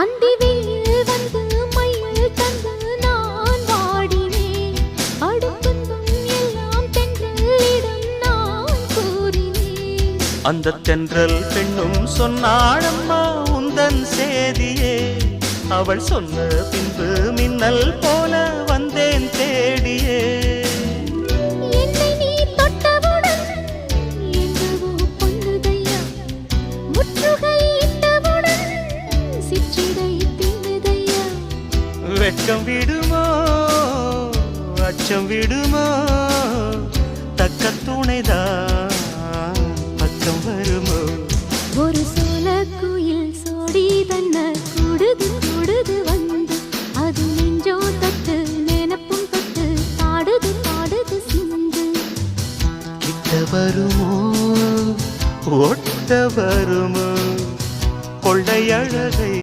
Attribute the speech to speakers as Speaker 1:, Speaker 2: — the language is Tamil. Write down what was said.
Speaker 1: அந்தி வெயில் வந்து மயில் தந்து நான் வாடினேன். அடுத்தும் எல்லாம் தென்றலிடம் நான் கூறினேன்.
Speaker 2: அந்த தென்றல் பெண்ணும் சொன்னாளம்மா உந்தன் சேதியே. அவள் சொன்ன பின்பு மின்னல் போல வந்தேன் தேடியே.
Speaker 1: என்னை நீ தொட்டவுடன் எங்கவோ பொன்னுதையா. முற்றுகை இட்டவுடன் சிற்றிடை தின்னுதையா.
Speaker 2: வெட்கம் விடுமோ அச்சம் விடுமோ தக்க துணைதான் பக்கம் வருமோ.
Speaker 1: ஒரு